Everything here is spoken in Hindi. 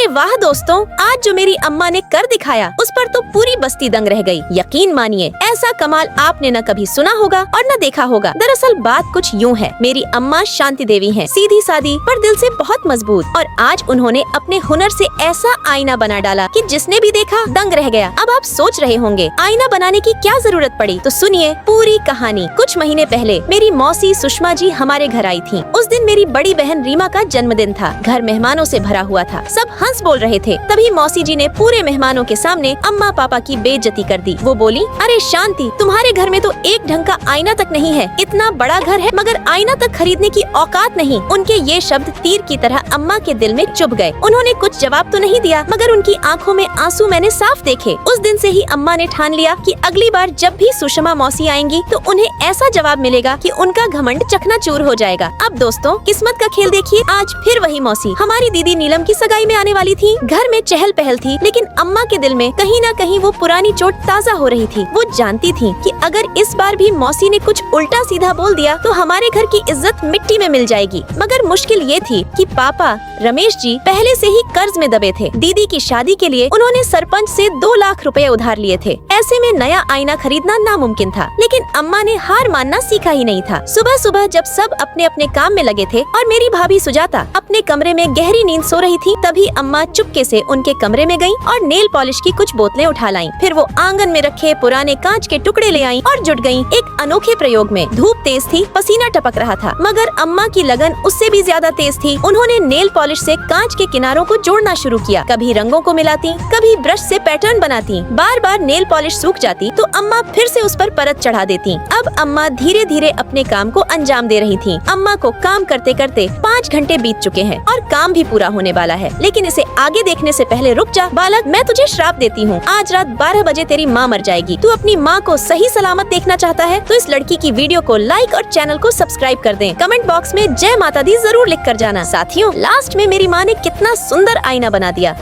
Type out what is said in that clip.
वाह दोस्तों, आज जो मेरी अम्मा ने कर दिखाया उस पर तो पूरी बस्ती दंग रह गई। यकीन मानिए ऐसा कमाल आपने न कभी सुना होगा और न देखा होगा। दरअसल बात कुछ यूँ है, मेरी अम्मा शांति देवी हैं, सीधी सादी पर दिल से बहुत मजबूत। और आज उन्होंने अपने हुनर से ऐसा आईना बना डाला कि जिसने भी देखा दंग रह गया। अब आप सोच रहे होंगे आईना बनाने की क्या जरूरत पड़ी, तो सुनिए पूरी कहानी। कुछ महीने पहले मेरी मौसी सुषमा जी हमारे घर आई थी। उस दिन मेरी बड़ी बहन रीमा का जन्मदिन था। घर मेहमानों से भरा हुआ था, सब हंस बोल रहे थे। तभी मौसी जी ने पूरे मेहमानों के सामने अम्मा पापा की बेइज्जती कर दी। वो बोली, अरे शांति, तुम्हारे घर में तो एक ढंग का आईना तक नहीं है। इतना बड़ा घर है मगर आईना तक खरीदने की औकात नहीं। उनके ये शब्द तीर की तरह अम्मा के दिल में चुभ गए। उन्होंने कुछ जवाब तो नहीं दिया मगर उनकी आंखों में आंसू मैंने साफ देखे। उस दिन से ही अम्मा ने ठान लिया कि अगली बार जब भी सुषमा मौसी आएंगी तो उन्हें ऐसा जवाब मिलेगा कि उनका घमंड चकनाचूर हो जाएगा। अब दोस्तों किस्मत का खेल देखिए, आज फिर वही मौसी। हमारी दीदी नीलम की सगाई में आने वाली थी। घर में चहल पहल थी लेकिन अम्मा के दिल में कहीं न कहीं वो पुरानी चोट ताज़ा हो रही थी। वो जानती थी कि अगर इस बार भी मौसी ने कुछ उल्टा सीधा बोल दिया तो हमारे घर की इज्जत मिट्टी में मिल जाएगी। मगर मुश्किल ये थी कि पापा रमेश जी पहले से ही कर्ज में दबे थे। दीदी की शादी के लिए उन्होंने सरपंच से 2 लाख रुपए उधार लिए थे। ऐसे में नया आईना खरीदना नामुमकिन था। लेकिन अम्मा ने हार मानना सीखा ही नहीं था। सुबह सुबह जब सब अपने अपने काम में लगे थे और मेरी भाभी सुजाता अपने कमरे में गहरी नींद सो रही थी, तभी अम्मा चुपके से उनके कमरे में गईं और नेल पॉलिश की कुछ बोतलें उठा लाईं। फिर वो आंगन में रखे पुराने कांच के टुकड़े ले आईं और जुट गईं एक अनोखे प्रयोग में। धूप तेज थी, पसीना टपक रहा था, मगर अम्मा की लगन उससे भी ज्यादा तेज थी। उन्होंने नेल पॉलिश से कांच के किनारों को जोड़ना शुरू किया। कभी रंगों को मिलाती, कभी ब्रश से पैटर्न बनाती। बार बार नेल पॉलिश सूख जाती तो अम्मा फिर से उस पर परत चढ़ा देती। अब अम्मा धीरे धीरे अपने काम को अंजाम दे रही थी। अम्मा को काम करते करते 5 घंटे बीत चुके हैं और काम भी पूरा होने वाला है। लेकिन इसे आगे देखने से पहले रुक जा बालक, मैं तुझे श्राप देती हूँ। आज रात 12 बजे तेरी माँ मर जाएगी। तू अपनी माँ को सही सलामत देखना चाहता है तो इस लड़की की वीडियो को लाइक और चैनल को सब्सक्राइब कर दें। कमेंट बॉक्स में जय माता दी जरूर लिख कर जाना। साथियों, लास्ट में मेरी माँ ने कितना सुंदर आईना बना दिया।